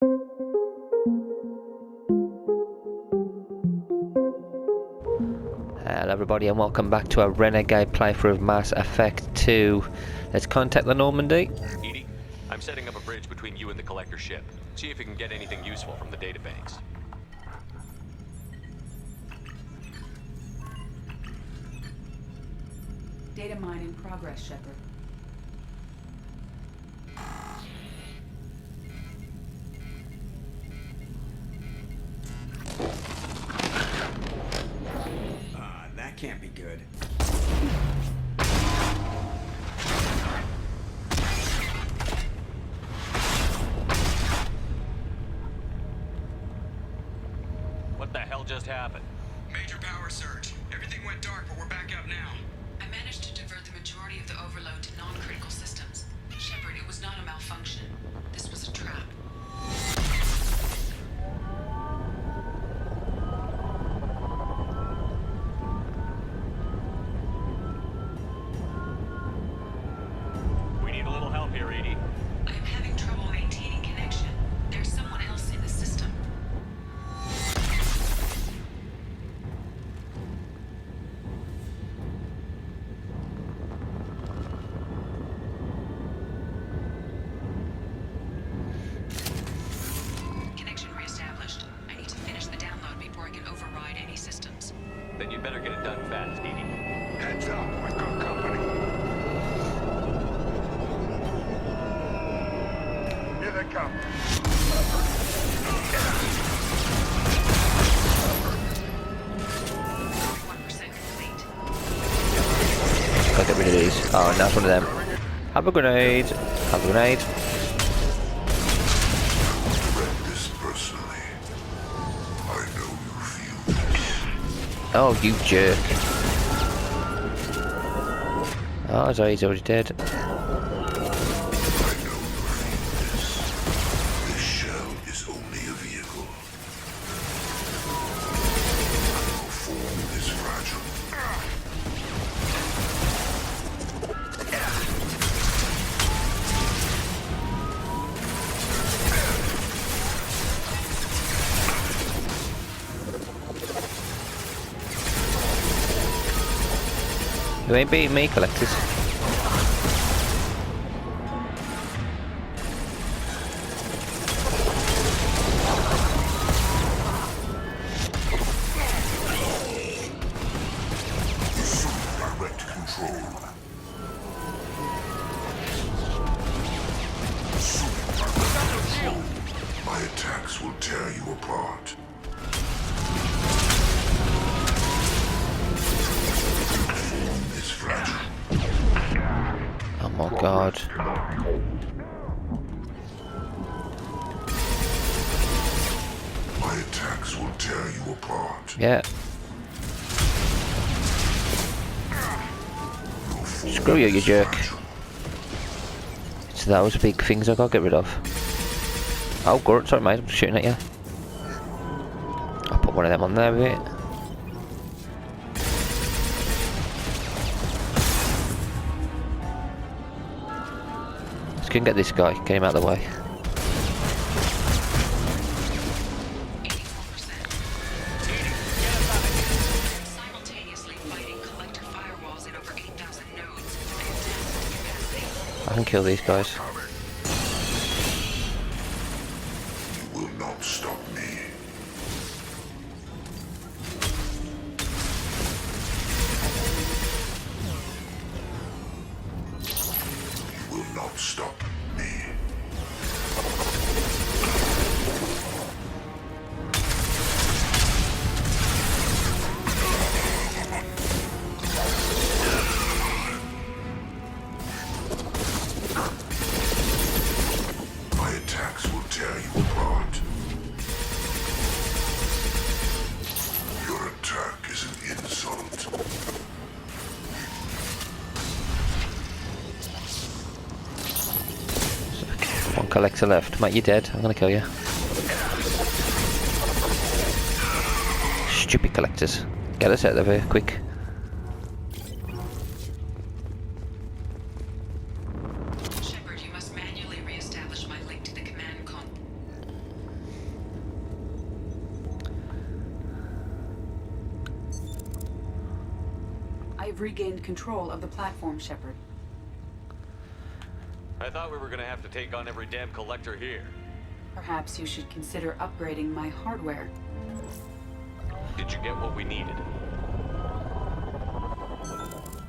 Hello everybody and welcome back to a Renegade playthrough of Mass Effect 2. Let's contact the Normandy. Edie, I'm setting up a bridge between you and the collector ship. See if you can get anything useful from the databanks. Data mine in progress, Shepard. That can't be good. What the hell just happened? Major power surge. Everything went dark, but we're back up now. I managed to divert the majority of the overload to non-critical systems. Shepard, it was not a malfunction. This was a trap. We need a little help here, Edie. I am having trouble maintaining connection. There's someone else in the system. Connection reestablished. I need to finish the download before I can override any systems. Then you'd better get it done fast, Edie. Heads up, I've got company. Here they come. 1% complete. Gotta get rid of these. Oh, that's one of them. Have a grenade. Have a grenade. Read this personally. I know you feel this. Oh, you jerk. Oh, Zoe's already dead. I know you feel this. This shell is only a vehicle. Your form is fragile. You ain't beating me, collectors. Direct control. My attacks will tear you apart. Your form is fragile. Oh my god. My attacks will tear you apart. Yeah. Your form Screw you, you is jerk. fragile. So that was big things I gotta get rid of. Oh, Gort, sorry mate, I'm shooting at you. I'll put one of them on there with it. Let's go and get this guy, get him out of the way. 84%. Simultaneously fighting collector firewalls in over 8,000 nodes. Fantastic capacity. I can kill these guys. You will not stop me. You will not stop me. My attacks will tear you apart. Your attack is an insult. One collector left. Mate, you're dead. I'm gonna kill you. Stupid collectors. Get us out of here, quick. Shepard, you must manually reestablish my link to the command I've regained control of the platform, Shepard. I thought we were gonna have to take on every damn collector here. Perhaps you should consider upgrading my hardware. Did you get what we needed?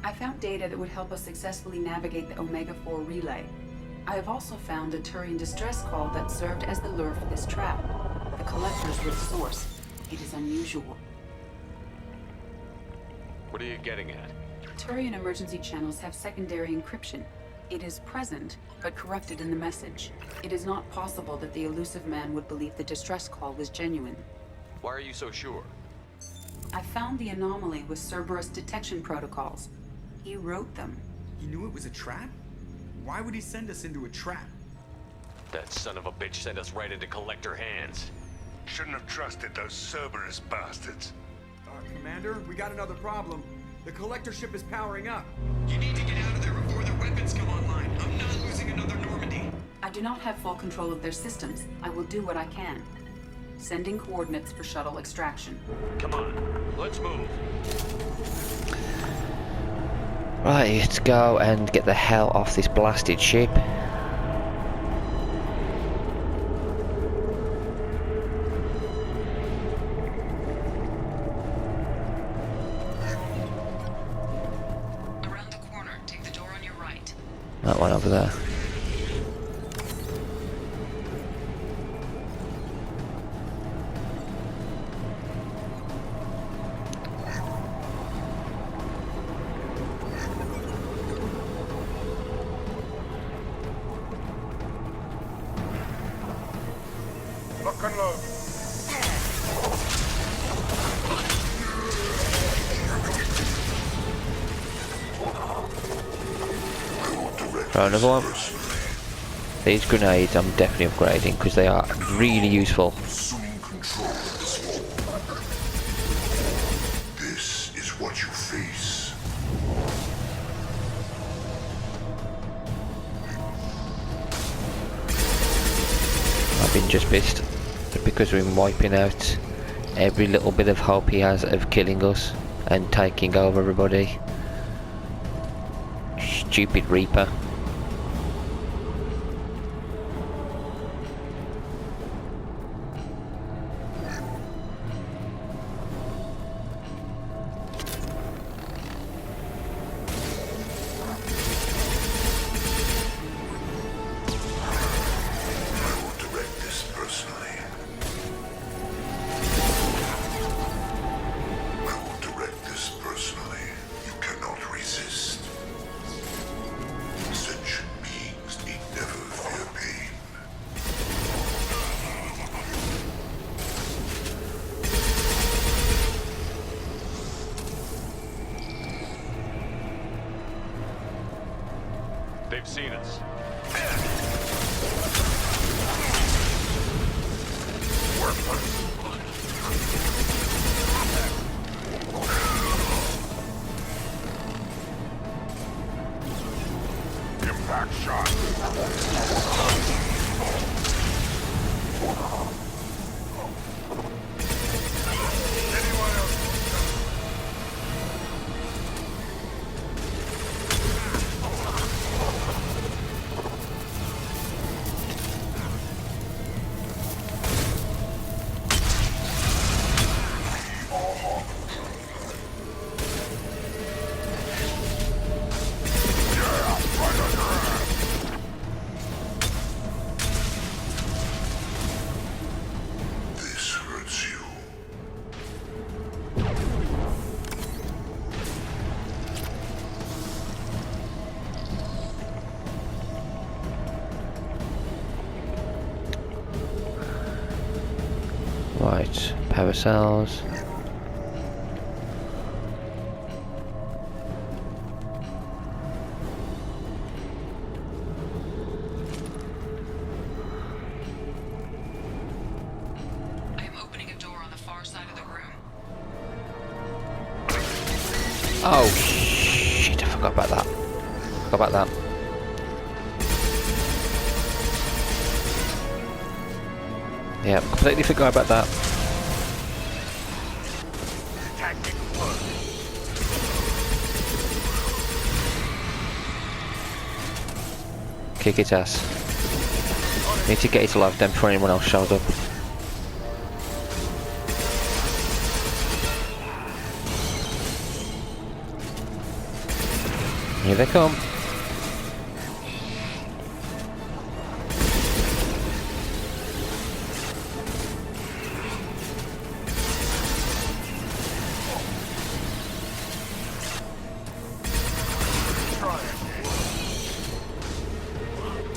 I found data that would help us successfully navigate the Omega-4 relay. I have also found a Turian distress call that served as the lure for this trap. The collectors were the source. It is unusual. What are you getting at? Turian emergency channels have secondary encryption. It is present, but corrupted in the message. It is not possible that the elusive man would believe the distress call was genuine. Why are you so sure? I found the anomaly with Cerberus detection protocols. He wrote them. He knew it was a trap? Why would he send us into a trap? That son of a bitch sent us right into collector hands. Shouldn't have trusted those Cerberus bastards. Commander, we got another problem. The collector ship is powering up. You need to get out of there before their weapons come online. I'm not losing another Normandy. I do not have full control of their systems. I will do what I can. Sending coordinates for shuttle extraction. Come on, let's move. Right, let's go and get the hell off this blasted ship. Around the corner, take the door on your right. That one over there. Lock and load. Try another one. These grenades I'm definitely upgrading because they are really useful. Assuming control of this war. This is what you face. I've been just pissed because we're wiping out every little bit of hope he has of killing us and taking over everybody. Stupid Reaper. I will direct this personally. I will direct this personally. You cannot resist. Sentient beings need never fear pain. They've seen us. Impact shot. Anyone else? This hurts you. Right, power cells. I am opening a door on the far side of the room. Oh shit, I forgot about that. Forgot about that. Yeah, completely forgot about that. Kick its ass. Need to get it alive then before anyone else shows up. Here they come.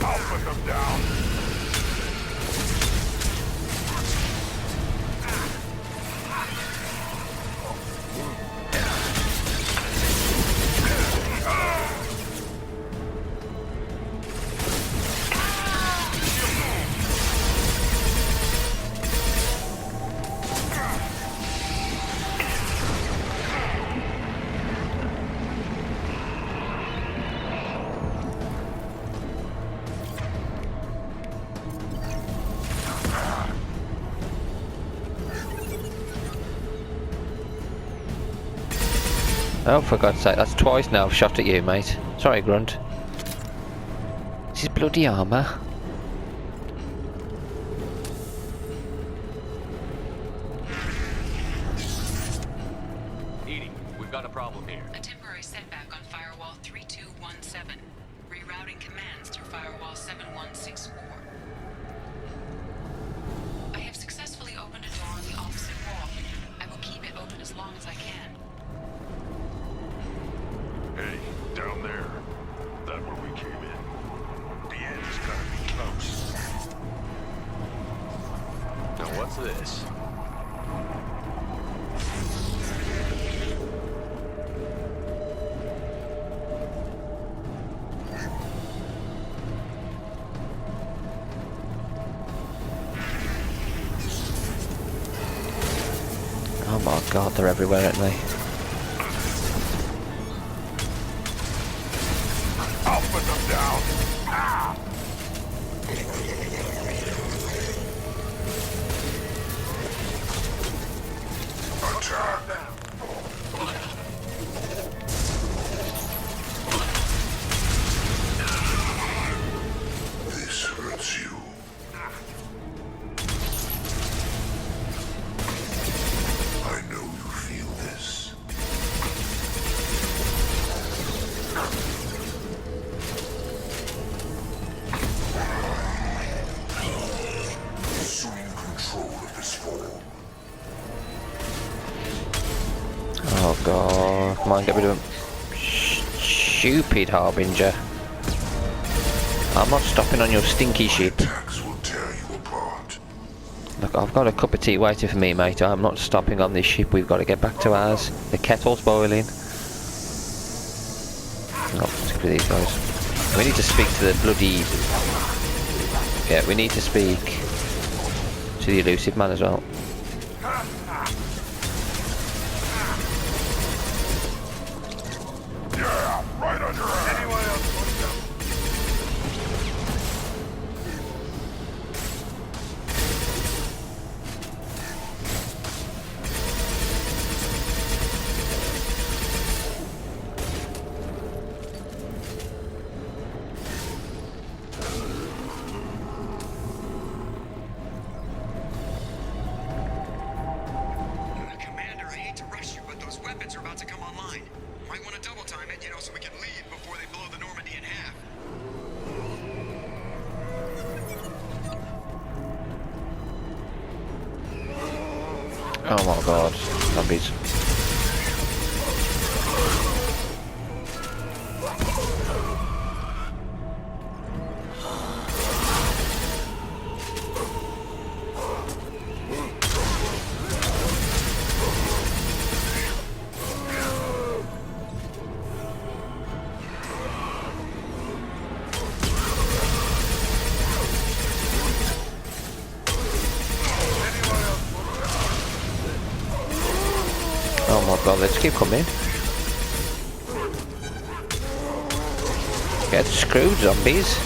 I'll put them down. Oh, for God's sake, that's twice now I've shot at you, mate. Sorry, Grunt. This is bloody armour. Edie, we've got a problem here. A temporary setback on firewall 3217. Rerouting commands through firewall 7164. I have successfully opened a door on the opposite wall. I will keep it open as long as I can. Hey, down there. That where we came in. The end's gotta be close. Now what's this? Oh my God, they're everywhere, aren't they? I'll put them down. Ah! Attack! This hurts you. I know you feel this. Assume control of this form. Oh God, come on, get rid of him. Stupid Harbinger. I'm not stopping on your stinky ship. Attacks will tear you apart. Look, I've got a cup of tea waiting for me, mate. I'm not stopping on this ship. We've got to get back to ours. The kettle's boiling. Oh, screw these guys. We need to speak to the bloody... Yeah, we need to speak to the elusive man as well. Yeah, right on your ass. Anyone else want them? Commander, I hate to rush you, but those weapons are about to come online. Might want to double time it, so we can leave before they blow the Normandy in half. Oh my God, zombies. Oh my God, let's keep coming. Get screwed, zombies.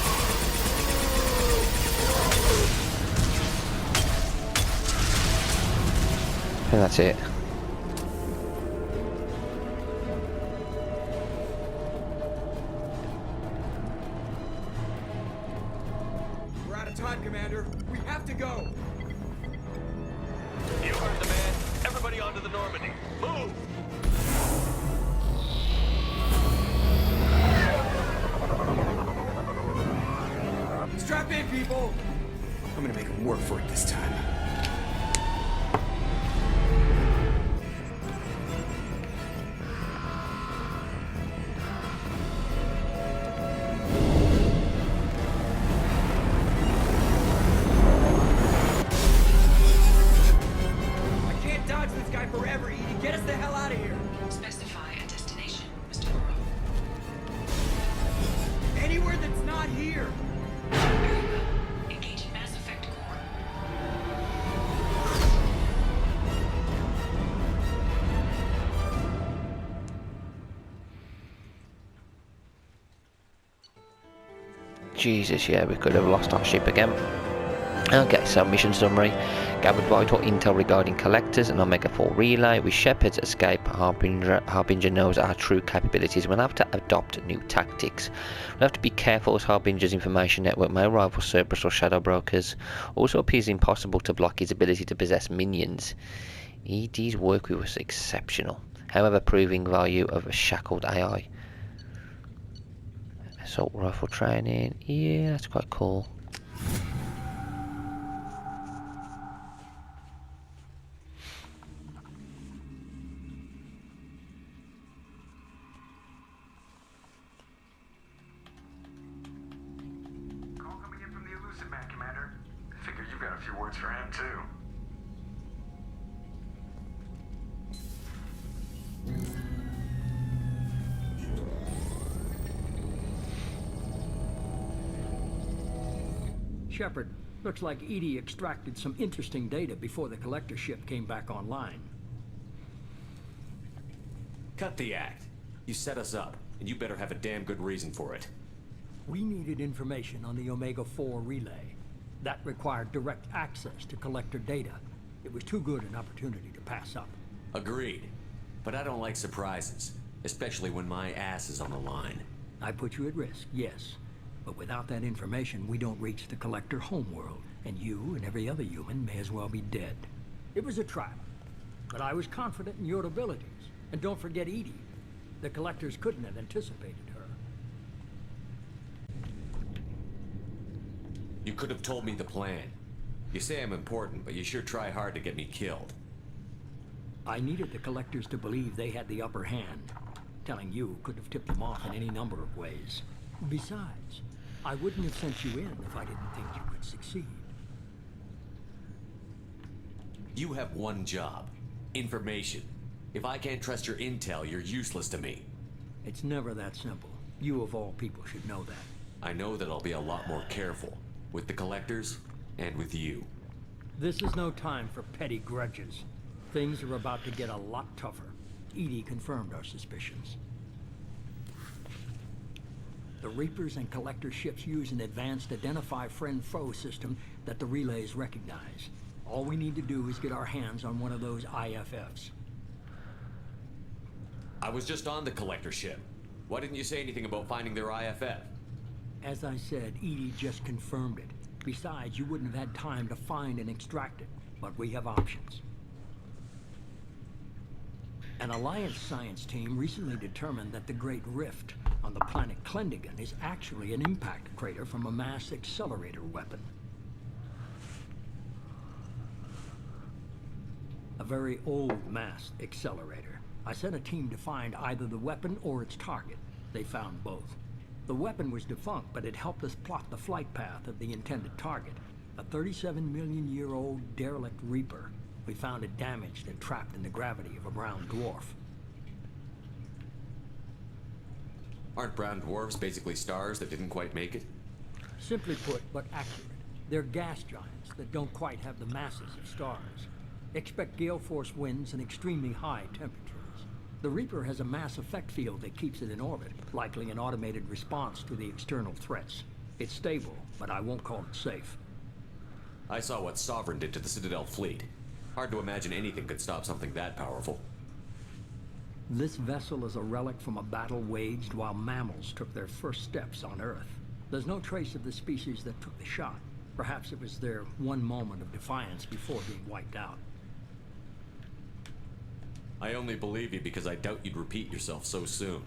And that's it. onto the Normandy. Move! Strap in, people! I'm gonna make them work for it this time. I can't dodge this guy forever, Edie. Get us the hell out of here! Specify a destination, Mr. Laurel. Anywhere that's not here! Very well. Engaging Mass Effect core. Jesus, yeah, we could have lost our ship again. Okay, so mission summary. Gathered vital intel regarding collectors and Omega 4 relay. With Shepard's escape, Harbinger knows our true capabilities. We'll have to adopt new tactics. We'll have to be careful as Harbinger's information network may rival Cerberus or Shadow Brokers. Also appears impossible to block his ability to possess minions. ED's work was exceptional, however proving value of a shackled AI. Assault rifle training, yeah, that's quite cool. Call coming in from the Elusive Man, Commander. I figure you've got a few words for him, too. Shepard, looks like Edie extracted some interesting data before the collector ship came back online. Cut the act. You set us up, and you better have a damn good reason for it. We needed information on the Omega 4 relay. That required direct access to collector data. It was too good an opportunity to pass up. Agreed. But I don't like surprises, especially when my ass is on the line. I put you at risk, yes. But without that information, we don't reach the collector homeworld, and you and every other human may as well be dead. It was a trap, but I was confident in your abilities. And don't forget Edie. The collectors couldn't have anticipated her. You could have told me the plan. You say I'm important, but you sure try hard to get me killed. I needed the collectors to believe they had the upper hand. Telling you could have tipped them off in any number of ways. Besides, I wouldn't have sent you in if I didn't think you could succeed. You have one job. Information. If I can't trust your intel, you're useless to me. It's never that simple. You of all people should know that. I know that I'll be a lot more careful. With the collectors, and with you. This is no time for petty grudges. Things are about to get a lot tougher. Edie confirmed our suspicions. The Reapers and Collector ships use an advanced Identify Friend-Foe system that the relays recognize. All we need to do is get our hands on one of those IFFs. I was just on the Collector ship. Why didn't you say anything about finding their IFF? As I said, Edie just confirmed it. Besides, you wouldn't have had time to find and extract it, but we have options. An Alliance science team recently determined that the Great Rift on the planet Klendigan is actually an impact crater from a mass accelerator weapon. A very old mass accelerator. I sent a team to find either the weapon or its target. They found both. The weapon was defunct, but it helped us plot the flight path of the intended target. A 37-million-year-old derelict Reaper. We found it damaged and trapped in the gravity of a brown dwarf. Aren't brown dwarfs basically stars that didn't quite make it? Simply put, but accurate. They're gas giants that don't quite have the masses of stars. Expect gale force winds and extremely high temperatures. The Reaper has a mass effect field that keeps it in orbit, likely an automated response to the external threats. It's stable, but I won't call it safe. I saw what Sovereign did to the Citadel fleet. Hard to imagine anything could stop something that powerful. This vessel is a relic from a battle waged while mammals took their first steps on Earth. There's no trace of the species that took the shot. Perhaps it was their one moment of defiance before being wiped out. I only believe you because I doubt you'd repeat yourself so soon.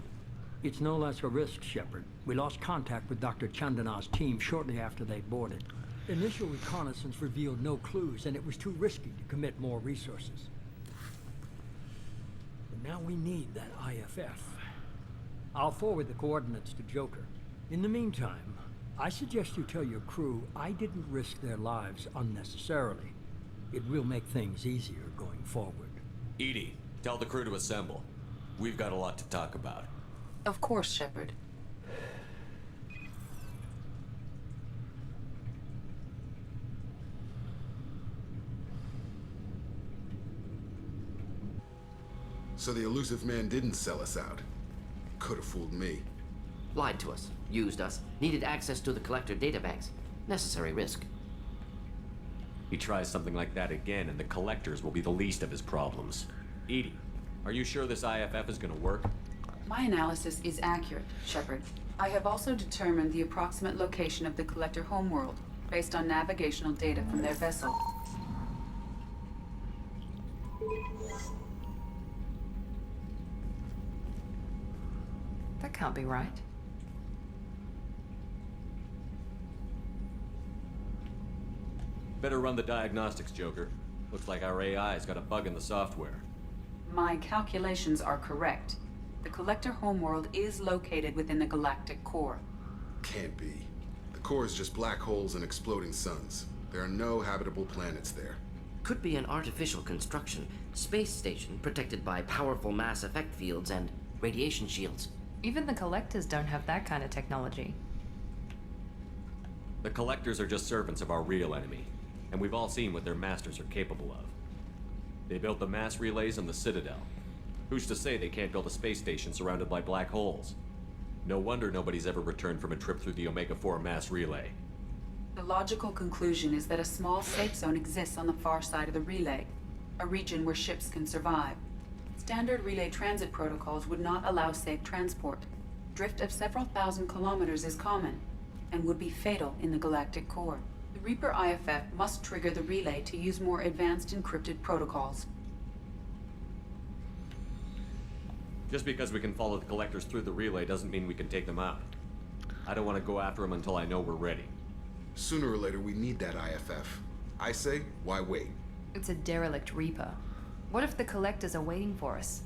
It's no less a risk, Shepard. We lost contact with Dr. Chandana's team shortly after they boarded. Initial reconnaissance revealed no clues, and it was too risky to commit more resources. But now we need that IFF. I'll forward the coordinates to Joker. In the meantime, I suggest you tell your crew I didn't risk their lives unnecessarily. It will make things easier going forward. Edie, tell the crew to assemble. We've got a lot to talk about. Of course, Shepard. So the elusive man didn't sell us out. Could have fooled me. Lied to us, used us, needed access to the collector databanks. Necessary risk. He tries something like that again, and the collectors will be the least of his problems. Edie, are you sure this IFF is gonna work? My analysis is accurate, Shepard. I have also determined the approximate location of the collector homeworld, based on navigational data from their vessel. That can't be right. Better run the diagnostics, Joker. Looks like our AI's got a bug in the software. My calculations are correct. The collector homeworld is located within the galactic core. Can't be. The core is just black holes and exploding suns. There are no habitable planets there. Could be an artificial construction, space station protected by powerful mass effect fields and radiation shields. Even the collectors don't have that kind of technology. The collectors are just servants of our real enemy, and we've all seen what their masters are capable of. They built the mass relays on the Citadel. Who's to say they can't build a space station surrounded by black holes? No wonder nobody's ever returned from a trip through the Omega-4 mass relay. The logical conclusion is that a small safe zone exists on the far side of the relay, a region where ships can survive. Standard relay transit protocols would not allow safe transport. Drift of several thousand kilometers is common, and would be fatal in the galactic core. The Reaper IFF must trigger the relay to use more advanced encrypted protocols. Just because we can follow the collectors through the relay doesn't mean we can take them out. I don't want to go after them until I know we're ready. Sooner or later, we need that IFF. I say, why wait? It's a derelict Reaper. What if the collectors are waiting for us?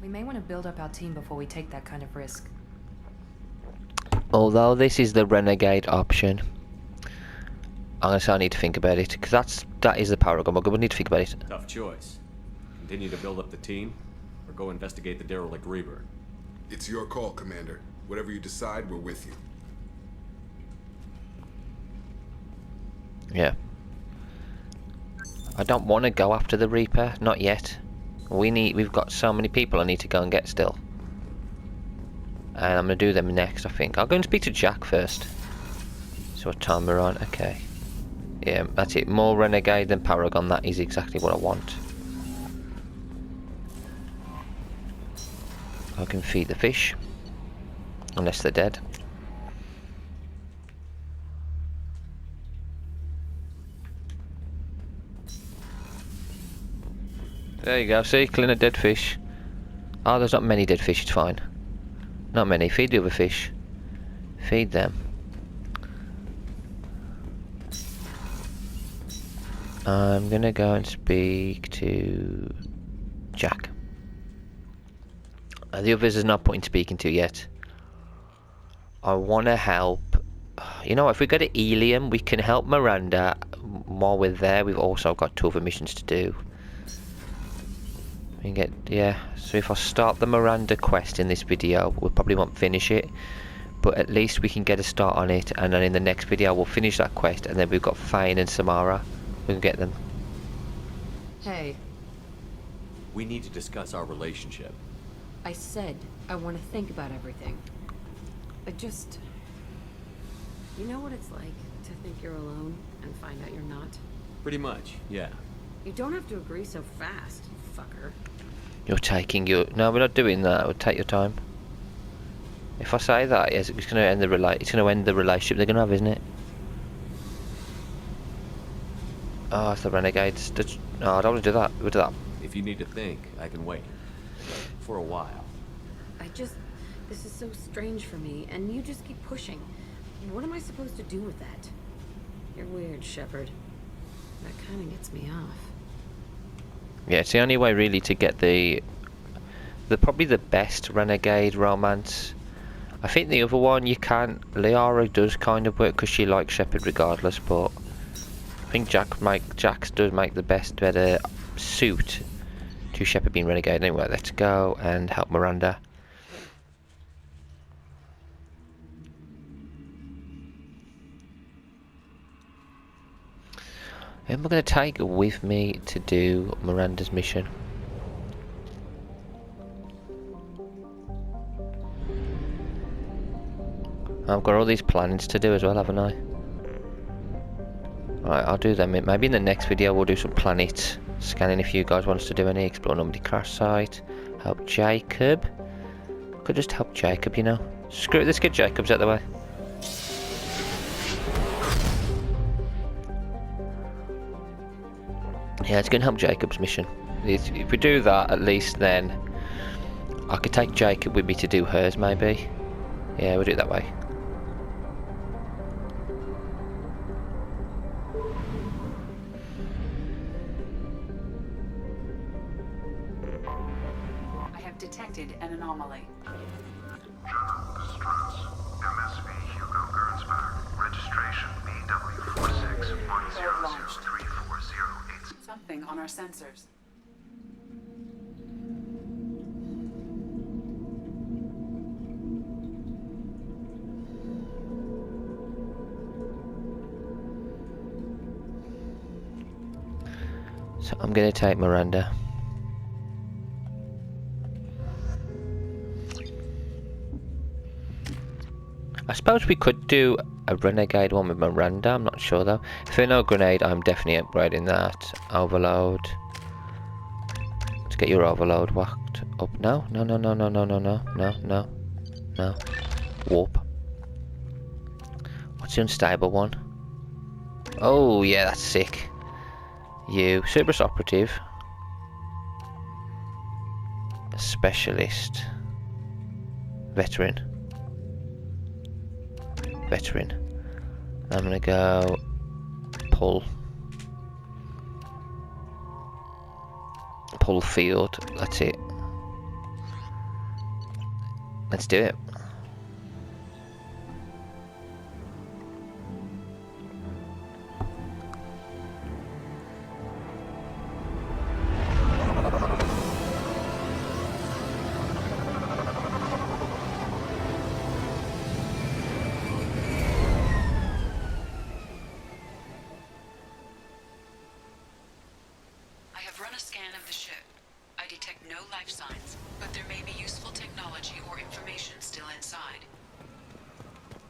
We may want to build up our team before we take that kind of risk. Although this is the Renegade option, I'm gonna say I need to think about it, because that is the Paragon. But we need to think about it. Tough choice. Continue to build up the team, or go investigate the derelict Reaper. It's your call, Commander. Whatever you decide, we're with you. Yeah. I don't want to go after the Reaper, not yet. We've got so many people I need to go and get still. And I'm going to do them next, I think. I'll go and speak to Jack first. So what time we're on? Okay. Yeah, that's it. More Renegade than Paragon. That is exactly what I want. I can feed the fish. Unless they're dead. There you go, see, clean a dead fish. Oh, there's not many dead fish, it's fine. Not many, feed the other fish. Feed them. I'm gonna go and speak to Jack. The others is not point speaking to yet. I wanna help. You know, if we go to Helium, we can help Miranda. While we're there, we've also got 2 other missions to do. We can get, yeah, so if I start the Miranda quest in this video, we probably won't finish it, but at least we can get a start on it, and then in the next video we'll finish that quest, and then we've got Fane and Samara. We can get them. Hey, We need to discuss our relationship. I said I want to think about everything. I just... You know what it's like to think you're alone and find out you're not? Pretty much, yeah. You don't have to agree so fast, you fucker. You're taking your... No, we're not doing that. We'll take your time. If I say that, yes, it's going to end the relationship they're going to have, isn't it? Oh, it's the Renegades. No, I don't want to do that. We'll do that. If you need to think, I can wait. For a while. This is so strange for me, and you just keep pushing. What am I supposed to do with that? You're weird, Shepard. That kind of gets me off. Yeah, it's the only way really to get the probably the best Renegade romance. I think the other one you can. Liara does kind of work because she likes Shepard regardless, but I think Jax does make the better suit to Shepard being Renegade. Anyway, let's go and help Miranda. And we're going to take with me to do Miranda's mission. I've got all these plannings to do as well, haven't I? Alright, I'll do them. Maybe in the next video we'll do some planet scanning if you guys want us to do any. Explore Normandy crash site. Help Jacob. Could just help Jacob, you know. Screw it, let's get Jacob's out of the way. Yeah, it's going to help Jacob's mission. If we do that, at least then I could take Jacob with me to do hers, maybe. Yeah, we'll do it that way. I have detected an anomaly. MSV Hugo Gernsback. Registration BW46100340. Something on our sensors. So I'm going to take Miranda. I suppose we could do a Renegade one with Miranda, I'm not sure though. If I know Grenade, I'm definitely upgrading that. Overload. Let's get your overload whacked up. No. Warp. What's the unstable one? Oh yeah, that's sick. You, Cerberus Operative. Specialist. Veteran. I'm gonna go pull field. That's it. Let's do it.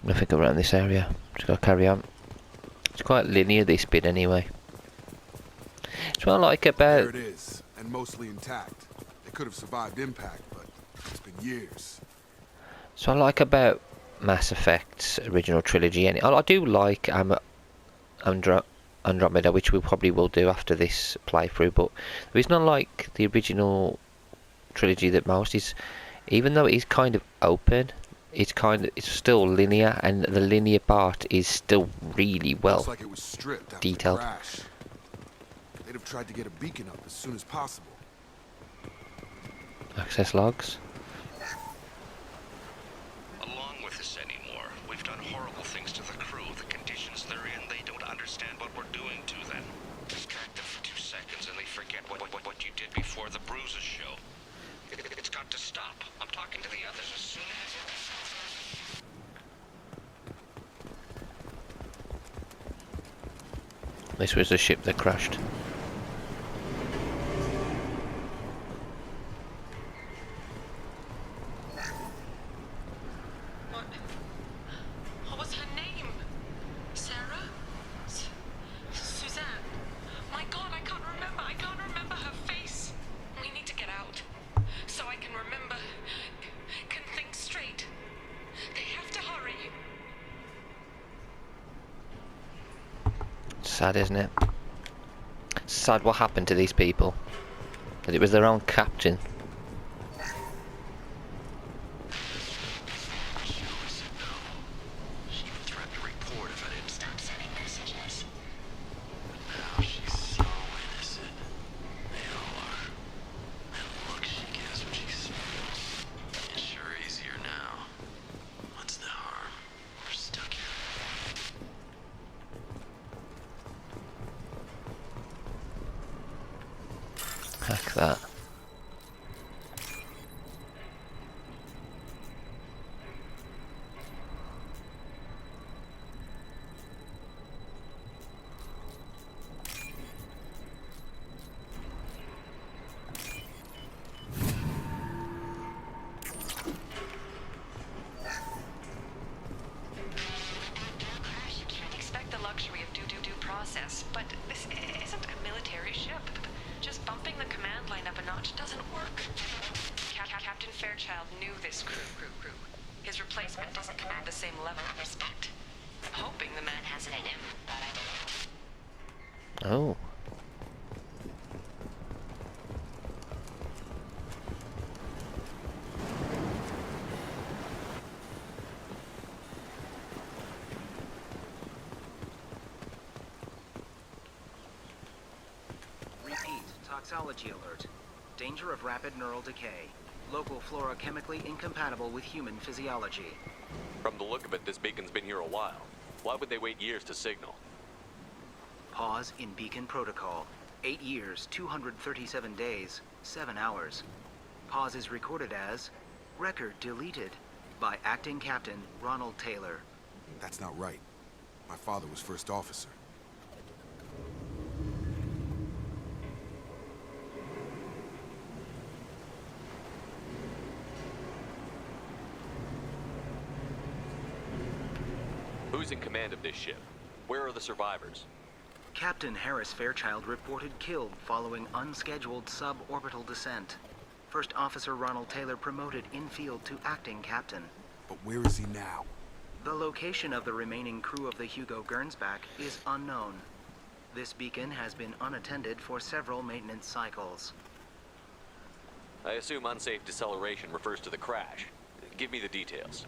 Nothing around this area. Just gotta carry on. It's quite linear, this bit anyway. It's what I like about. There it is, and mostly intact. It could have survived impact, but it's been years. So I like about Mass Effect's original trilogy. And I do like Andromeda, which we probably will do after this playthrough. But the reason I like the original trilogy the most is, even though it is kind of open, it's still linear, and the linear part is still really well like it was stripped after detailed. The crash. They'd have tried to get a beacon up as soon as possible. Access logs. Along with this anymore. We've done horrible things to the crew. The conditions they're in, they don't understand what we're doing to them. Distract them for 2 seconds and they forget what you did before the bruises show. It's got to stop. I'm talking to the others as soon as... This was the ship that crashed. What was her name? Sarah? Suzanne? My God, I can't remember her face. We need to get out. So I can remember. Can think straight. They have to hurry. Sad, isn't it? Sad what happened to these people. That it was their own captain Hack that. Process, but this isn't a military ship. Just bumping the command line up a notch doesn't work. Captain Fairchild knew this crew. His replacement doesn't command the same level of respect. I'm hoping the man has it in him, but I don't know. Oh. Toxology alert. Danger of rapid neural decay. Local flora chemically incompatible with human physiology. From the look of it, this beacon's been here a while. Why would they wait years to signal? Pause in beacon protocol. 8 years, 237 days, 7 hours. Pause is recorded as record deleted by Acting Captain Ronald Taylor. That's not right. My father was first officer. Who's in command of this ship? Where are the survivors? Captain Harris Fairchild reported killed following unscheduled suborbital descent. First Officer Ronald Taylor promoted in-field to acting captain. But where is he now? The location of the remaining crew of the Hugo Gernsback is unknown. This beacon has been unattended for several maintenance cycles. I assume unsafe deceleration refers to the crash. Give me the details.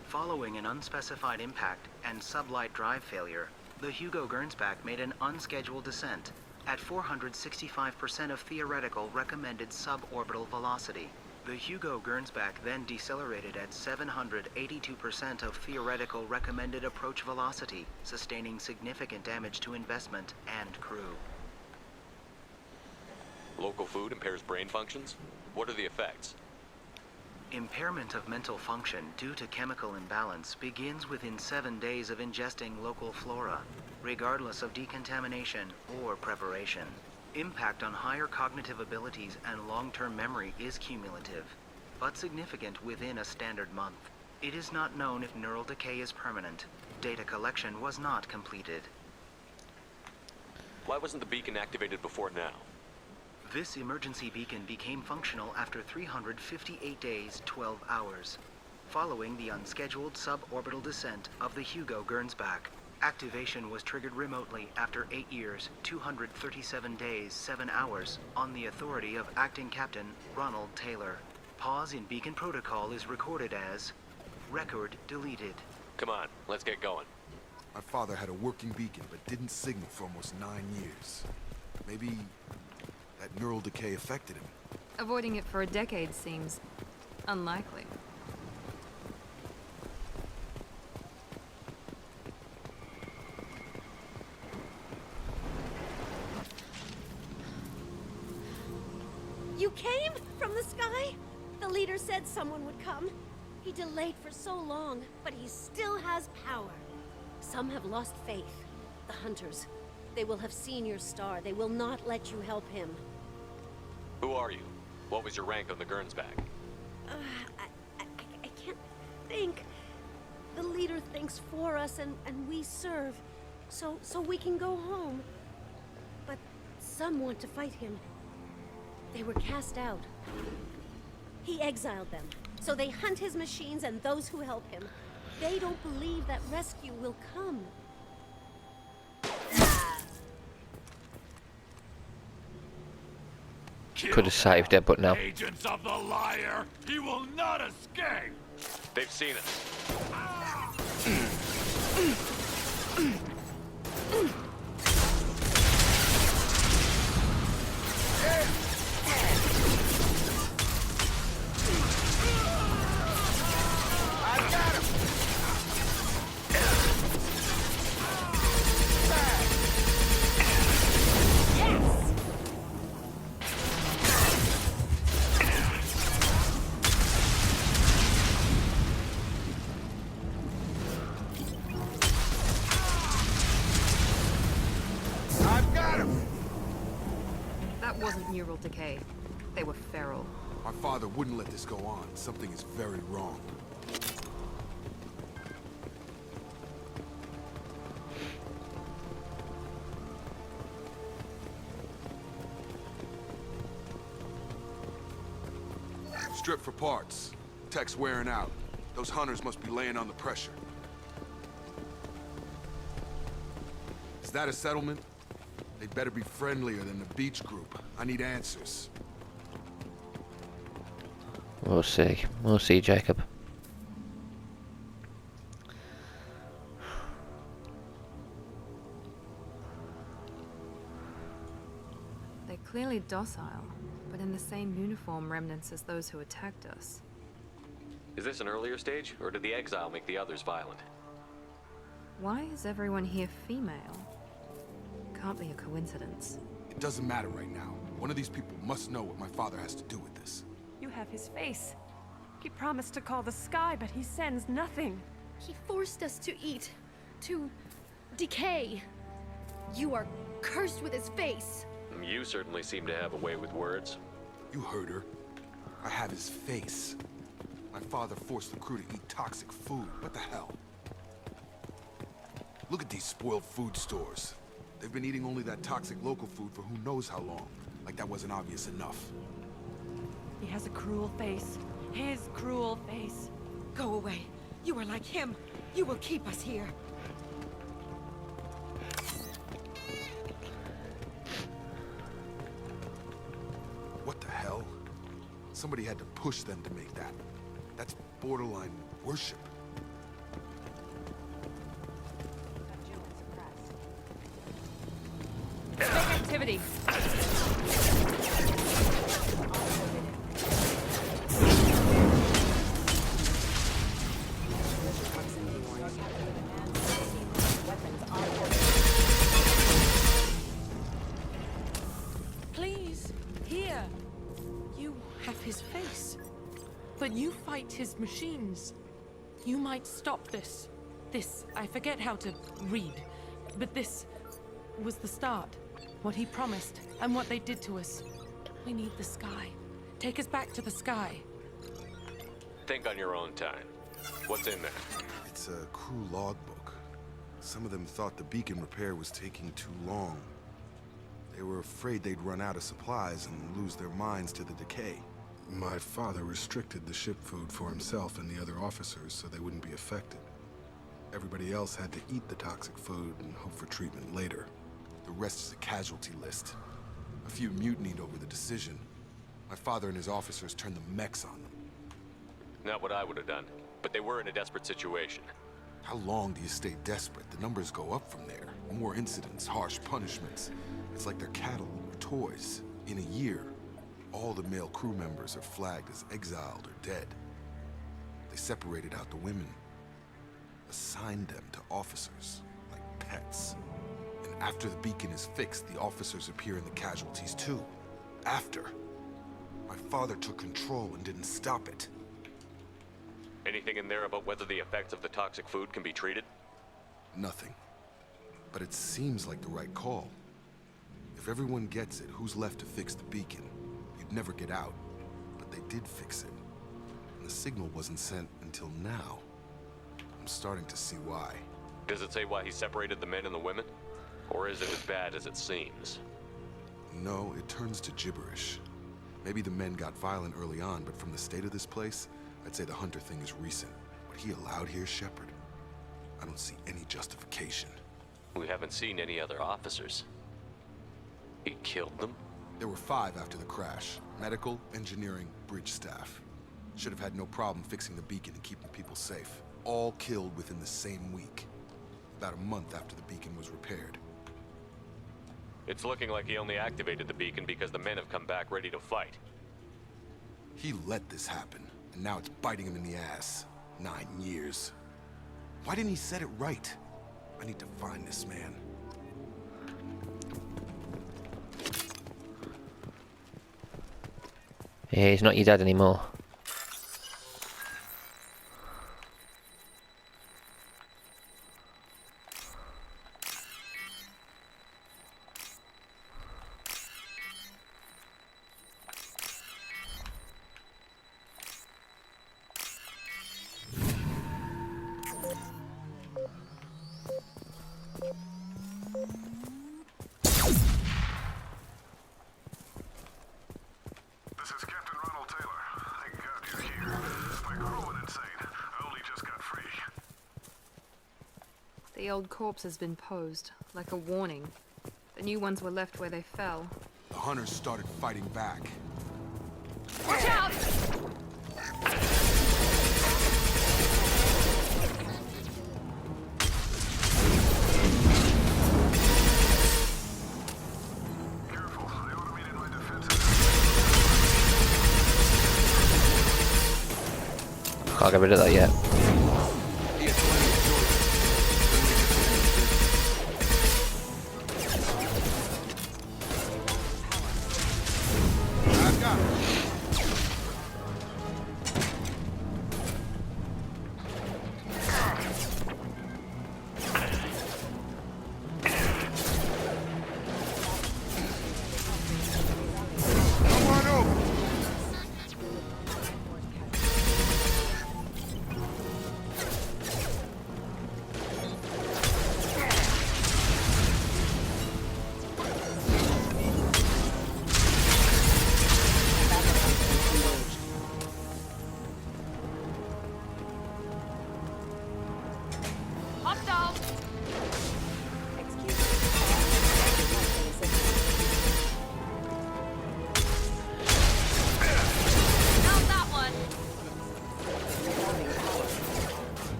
Following an unspecified impact and sublight drive failure, the Hugo Gernsback made an unscheduled descent at 465% of theoretical recommended suborbital velocity. The Hugo Gernsback then decelerated at 782% of theoretical recommended approach velocity, sustaining significant damage to investment and crew. Local food impairs brain functions? What are the effects? Impairment of mental function due to chemical imbalance begins within 7 days of ingesting local flora, regardless of decontamination or preparation. Impact on higher cognitive abilities and long-term memory is cumulative, but significant within a standard month. It is not known if neural decay is permanent. Data collection was not completed. Why wasn't the beacon activated before now? This emergency beacon became functional after 358 days, 12 hours, following the unscheduled suborbital descent of the Hugo Gernsback. Activation was triggered remotely after 8 years, 237 days, 7 hours, on the authority of Acting Captain Ronald Taylor. Pause in beacon protocol is recorded as record deleted. Come on, let's get going. My father had a working beacon, but didn't signal for almost 9 years. Maybe that neural decay affected him. Avoiding it for a decade seems unlikely. You came from the sky? The leader said someone would come. He delayed for so long, but he still has power. Some have lost faith. The hunters. They will have seen your star. They will not let you help him. Who are you? What was your rank on the Gernsback? I can't think. The leader thinks for us and we serve. So we can go home. But some want to fight him. They were cast out. He exiled them. So they hunt his machines and those who help him. They don't believe that rescue will come. Could have saved it, but no. Agents of the liar! He will not escape! They've seen us. I got him! That wasn't neural decay. They were feral. My father wouldn't let this go on. Something is very wrong. Strip for parts. Tech's wearing out. Those hunters must be laying on the pressure. Is that a settlement? They'd better be friendlier than the beach group. I need answers. We'll see. We'll see, Jacob. They're clearly docile, but in the same uniform remnants as those who attacked us. Is this an earlier stage, or did the exile make the others violent? Why is everyone here female? Can't be a coincidence. It doesn't matter right now. One of these people must know what my father has to do with this. You have his face. He promised to call the sky, but he sends nothing. He forced us to eat, to decay. You are cursed with his face. You certainly seem to have a way with words. You heard her. I have his face. My father forced the crew to eat toxic food. What the hell? Look at these spoiled food stores. They've been eating only that toxic local food for who knows how long. Like that wasn't obvious enough. He has a cruel face. His cruel face. Go away. You are like him. You will keep us here. What the hell? Somebody had to push them to make that. That's borderline worship. Big activity. Please, here. You have his face. But you fight his machines. You might stop this. This, I forget how to read. But this was the start. What he promised, and what they did to us. We need the sky. Take us back to the sky. Think on your own time. What's in there? It's a crew logbook. Some of them thought the beacon repair was taking too long. They were afraid they'd run out of supplies and lose their minds to the decay. My father restricted the ship food for himself and the other officers so they wouldn't be affected. Everybody else had to eat the toxic food and hope for treatment later. The rest is a casualty list. A few mutinied over the decision. My father and his officers turned the mechs on them. Not what I would have done, but they were in a desperate situation. How long do you stay desperate? The numbers go up from there. More incidents, harsh punishments. It's like they're cattle or toys. In a year, all the male crew members are flagged as exiled or dead. They separated out the women, assigned them to officers, like pets. And after the beacon is fixed, the officers appear in the casualties too. After. My father took control and didn't stop it. Anything in there about whether the effects of the toxic food can be treated? Nothing. But it seems like the right call. If everyone gets it, who's left to fix the beacon? You'd never get out. But they did fix it. And the signal wasn't sent until now. I'm starting to see why. Does it say why he separated the men and the women? Or is it as bad as it seems? No, it turns to gibberish. Maybe the men got violent early on, but from the state of this place, I'd say the Hunter thing is recent. What he allowed here, Shepard, I don't see any justification. We haven't seen any other officers. He killed them? There were 5 after the crash. Medical, engineering, bridge staff. Should have had no problem fixing the beacon and keeping people safe. All killed within the same week. About a month after the beacon was repaired. It's looking like he only activated the beacon because the men have come back ready to fight. He let this happen, and now it's biting him in the ass. 9 years. Why didn't he set it right? I need to find this man. Yeah, he's not your dad anymore. The old corpse has been posed, like a warning. The new ones were left where they fell. The hunters started fighting back. Watch out! Can't get rid of that yet.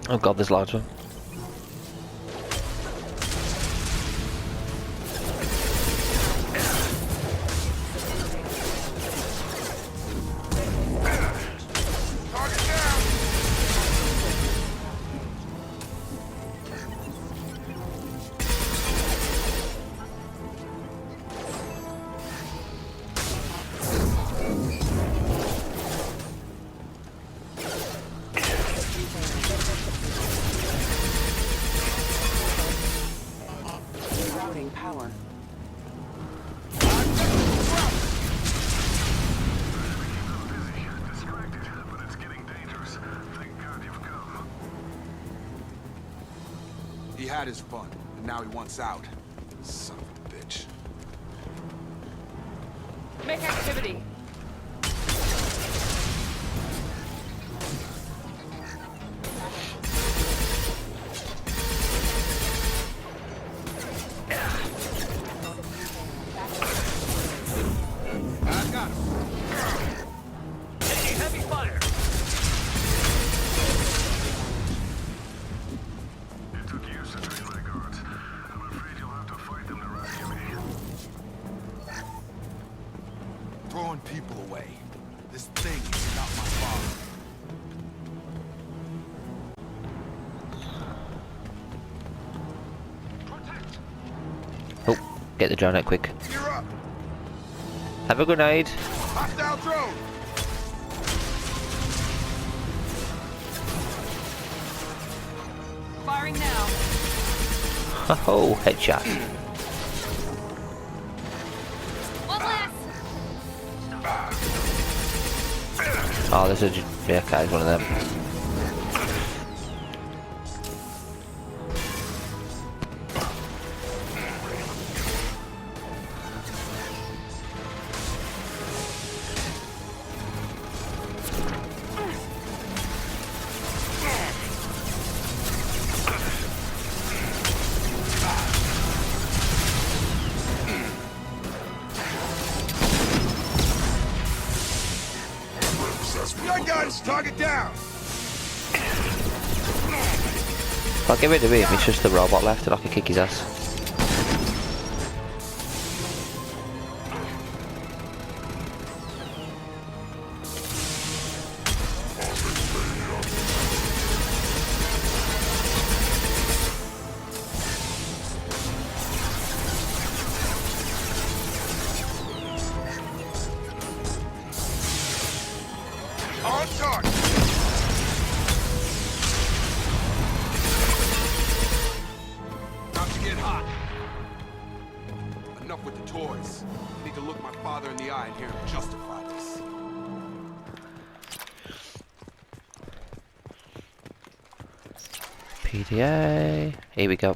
Oh god, there's loads of them. Power. He had his fun, and now he wants out. Son of a bitch. Make activity. Throwing people away. This thing is not my father. Oh, get the drone out quick. You're up. Have a grenade. Hostile drone. Firing now. Oh, headshot. Oh, there's a yeah, okay, one of them. Your guns, target down. If I get rid of him, it's just the robot left and I can kick his ass. On target. About to get hot. Enough with the toys. I need to look my father in the eye and hear him justify this. PDA. Here we go.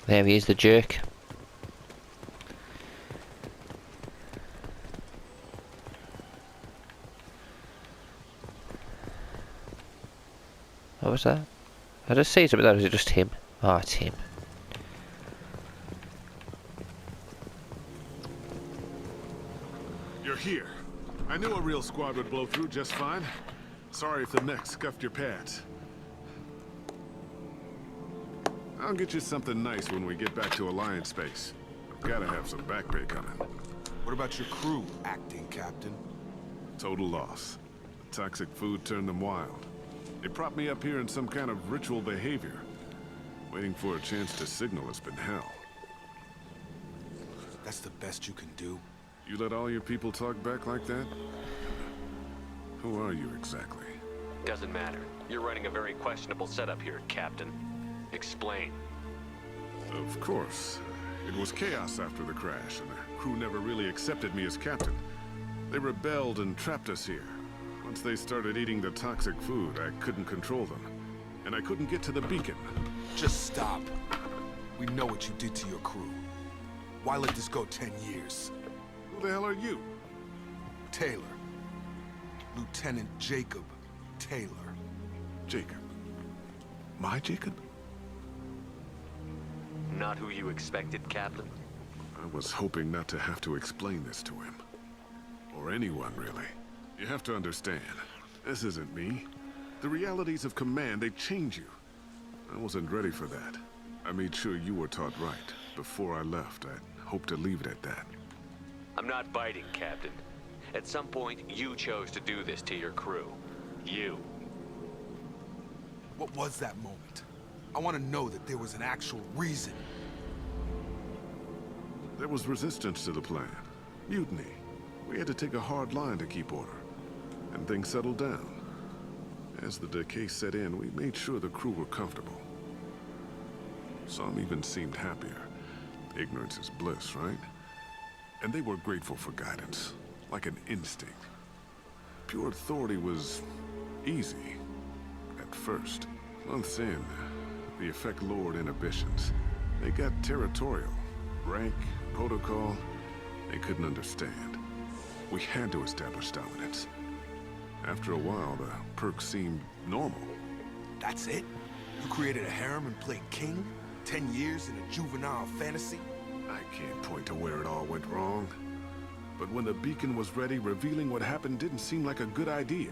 There he is, the jerk. What was that? I just see something there, or is it just him? Oh, it's him. You're here. I knew a real squad would blow through just fine. Sorry if the mech scuffed your pads. I'll get you something nice when we get back to Alliance space. Gotta have some back pay coming. What about your crew, acting captain? Total loss. The toxic food turned them wild. They propped me up here in some kind of ritual behavior. Waiting for a chance to signal has been hell. That's the best you can do? You let all your people talk back like that? Who are you exactly? Doesn't matter. You're running a very questionable setup here, Captain. Explain. Of course. It was chaos after the crash, and the crew never really accepted me as captain. They rebelled and trapped us here. Once they started eating the toxic food, I couldn't control them. And I couldn't get to the beacon. Just stop. We know what you did to your crew. Why let this go 10 years? Who the hell are you? Taylor. Lieutenant Jacob Taylor. Jacob? My Jacob? Not who you expected, Captain? I was hoping not to have to explain this to him. Or anyone, really. You have to understand, this isn't me. The realities of command, they change you. I wasn't ready for that. I made sure you were taught right. Before I left, I hoped to leave it at that. I'm not biting, Captain. At some point, you chose to do this to your crew. You. What was that moment? I want to know that there was an actual reason. There was resistance to the plan. Mutiny. We had to take a hard line to keep order. And things settled down. As the decay set in, we made sure the crew were comfortable. Some even seemed happier. Ignorance is bliss, right? And they were grateful for guidance, like an instinct. Pure authority was easy, at first. Months in, the effect lowered inhibitions. They got territorial. Rank, protocol, they couldn't understand. We had to establish dominance. After a while, the perks seemed normal. That's it? You created a harem and played king? 10 years in a juvenile fantasy? I can't point to where it all went wrong. But when the beacon was ready, revealing what happened didn't seem like a good idea.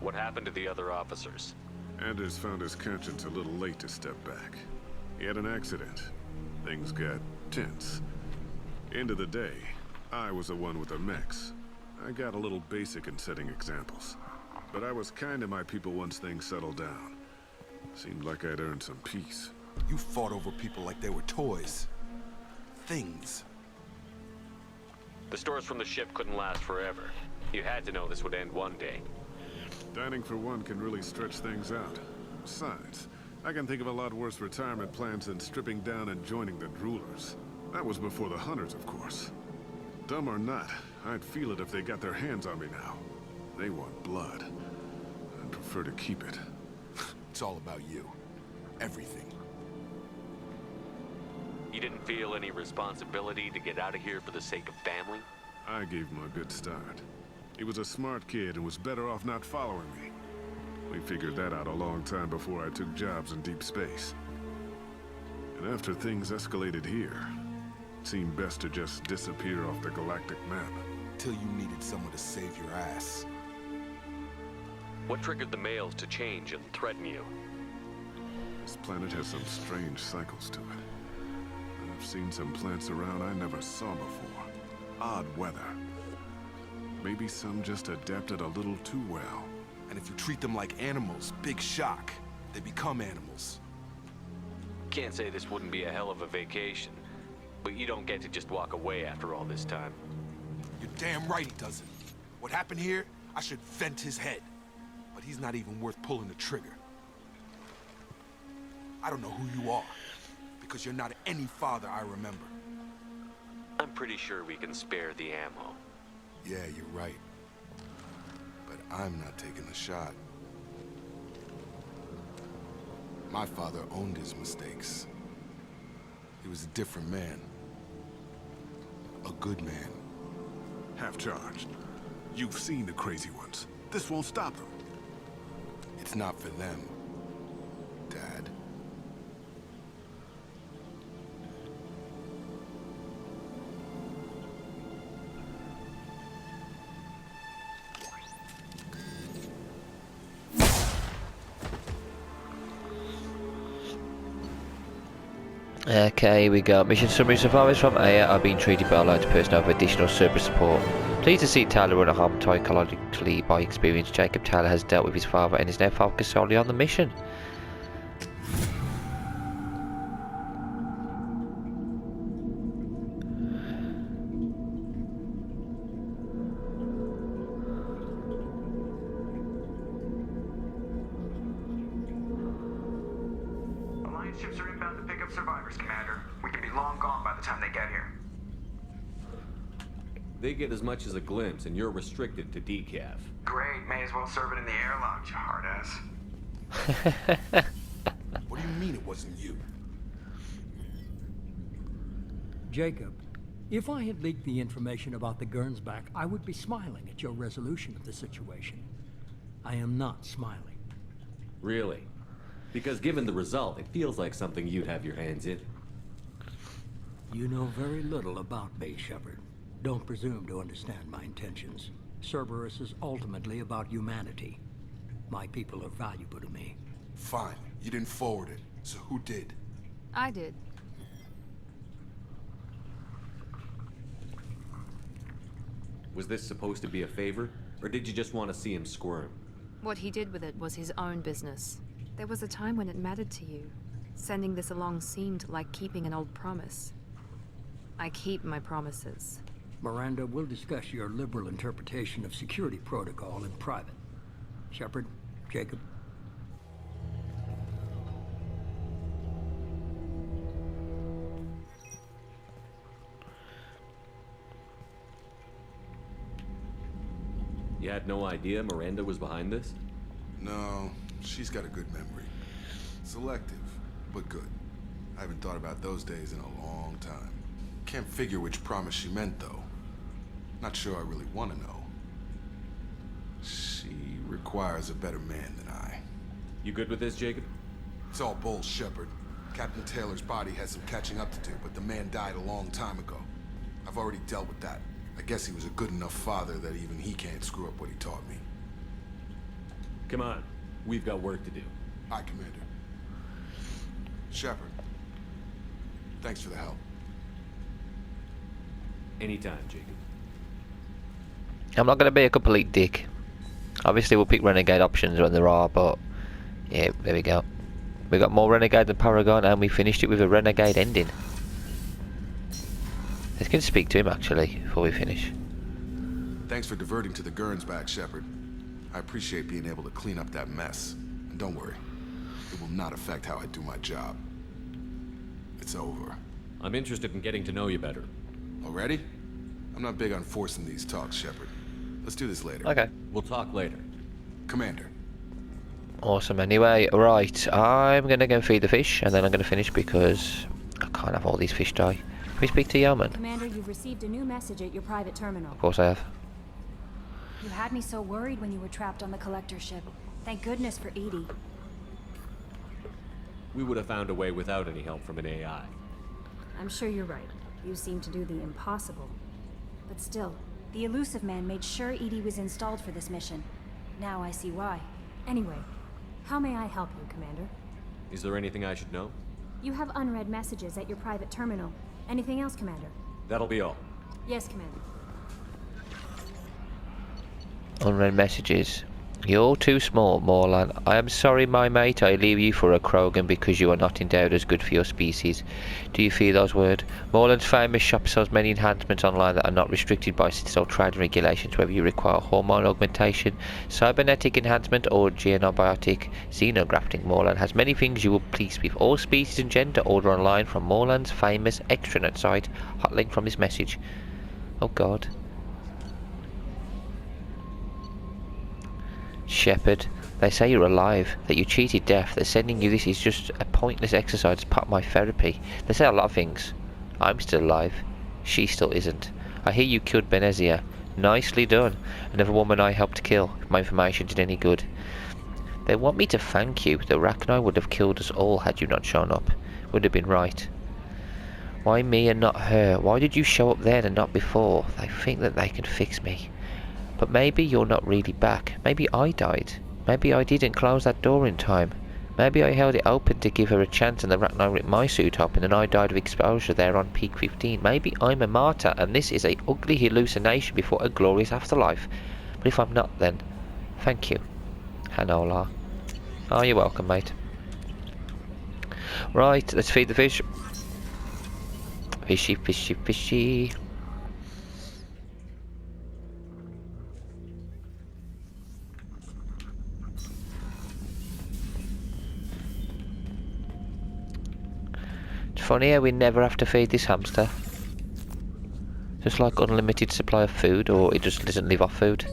What happened to the other officers? Anders found his conscience a little late to step back. He had an accident. Things got tense. End of the day, I was the one with the mechs. I got a little basic in setting examples. But I was kind to my people once things settled down. Seemed like I'd earned some peace. You fought over people like they were toys. Things. The stores from the ship couldn't last forever. You had to know this would end one day. Dining for one can really stretch things out. Besides, I can think of a lot worse retirement plans than stripping down and joining the Droolers. That was before the Hunters, of course. Dumb or not, I'd feel it if they got their hands on me now. They want blood. I'd prefer to keep it. It's all about you. Everything. You didn't feel any responsibility to get out of here for the sake of family? I gave him a good start. He was a smart kid and was better off not following me. We figured that out a long time before I took jobs in deep space. And after things escalated here, it seemed best to just disappear off the galactic map. Till you needed someone to save your ass. What triggered the males to change and threaten you? This planet has some strange cycles to it. I've seen some plants around I never saw before. Odd weather. Maybe some just adapted a little too well. And if you treat them like animals, big shock. They become animals. Can't say this wouldn't be a hell of a vacation. But you don't get to just walk away after all this time. You're damn right he doesn't. What happened here, I should vent his head. But he's not even worth pulling the trigger. I don't know who you are, because you're not any father I remember. I'm pretty sure we can spare the ammo. Yeah, you're right. But I'm not taking the shot. My father owned his mistakes. He was a different man. A good man. Half charged. You've seen the crazy ones. This won't stop them. If not for them, Dad. Okay, we got mission summary. Survivors from Aya are being treated by allied personnel for additional service support. Pleased to see Taylor run a home psychologically by experience. Jacob Taylor has dealt with his father and is now focused solely on the mission. Alliance ships are inbound to pick up survivors, Commander. We can be long gone by the time they get here. They get as much as a glimpse, and you're restricted to decaf. Great, may as well serve it in the airlock, you hard ass. What do you mean it wasn't you? Jacob, if I had leaked the information about the Gernsback, I would be smiling at your resolution of the situation. I am not smiling. Really? Because given the result, it feels like something you'd have your hands in. You know very little about me, Shepard. Don't presume to understand my intentions. Cerberus is ultimately about humanity. My people are valuable to me. Fine. You didn't forward it. So who did? I did. Was this supposed to be a favor? Or did you just want to see him squirm? What he did with it was his own business. There was a time when it mattered to you. Sending this along seemed like keeping an old promise. I keep my promises. Miranda, we'll discuss your liberal interpretation of security protocol in private. Shepard, Jacob. You had no idea Miranda was behind this? No, she's got a good memory. Selective, but good. I haven't thought about those days in a long time. Can't figure which promise she meant, though. Not sure I really want to know. She requires a better man than I. You good with this, Jacob? It's all bull, Shepard. Captain Taylor's body has some catching up to do, but the man died a long time ago. I've already dealt with that. I guess he was a good enough father that even he can't screw up what he taught me. Come on. We've got work to do. Aye, Commander. Shepard. Thanks for the help. Anytime, Jacob. I'm not going to be a complete dick. Obviously we'll pick Renegade options when there are, but yeah, there we go. We got more Renegade than Paragon, and we finished it with a Renegade ending. Let's go speak to him actually before we finish. Thanks for diverting to the Gernsback, Shepard. I appreciate being able to clean up that mess. And don't worry, it will not affect how I do my job. It's over. I'm interested in getting to know you better. Already? I'm not big on forcing these talks, Shepard. Let's do this later. Okay. We'll talk later. Commander. Awesome. Anyway, right, I'm gonna go feed the fish, and then I'm gonna finish because I can't have all these fish die. Can we speak to Yeoman? Commander, you've received a new message at your private terminal. Of course I have. You had me so worried when you were trapped on the collector ship. Thank goodness for Edie. We would have found a way without any help from an AI. I'm sure you're right. You seem to do the impossible. But still, the elusive man made sure Edie was installed for this mission. Now I see why. Anyway, how may I help you, Commander? Is there anything I should know? You have unread messages at your private terminal. Anything else, Commander? That'll be all. Yes, Commander. Unread messages. You're too small, Morlan. I am sorry, my mate, I leave you for a Krogan because you are not endowed as good for your species. Do you feel those words? Morlan's famous shop sells many enhancements online that are not restricted by Citadel trade regulations, whether you require hormone augmentation, cybernetic enhancement, or genobiotic xenografting. Morlan has many things you will please with. All species and gender. Order online from Morlan's famous extranet site. Hot link from this message. Oh God. Shepard, they say you're alive, that you cheated death, that sending you this is just a pointless exercise as part of my therapy. They say a lot of things. I'm still alive. She still isn't. I hear you killed Benezia. Nicely done. Another woman I helped kill, if my information did any good. They want me to thank you. The Rachni would have killed us all had you not shown up. Would have been right. Why me and not her? Why did you show up then and not before? They think that they can fix me. But maybe you're not really back. Maybe I died. Maybe I didn't close that door in time. Maybe I held it open to give her a chance and the Rachni ripped my suit open and I died of exposure there on Peak 15. Maybe I'm a martyr and this is a ugly hallucination before a glorious afterlife. But if I'm not, then thank you, Hanola. Oh, you're welcome, mate. Right, let's feed the fish. Fishy, fishy, fishy. It's funny how we never have to feed this hamster. Just like unlimited supply of food, or it just doesn't live off food.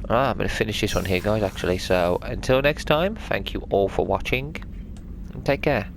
Alright, I'm going to finish this one here, guys, actually. So, until next time, thank you all for watching, and take care.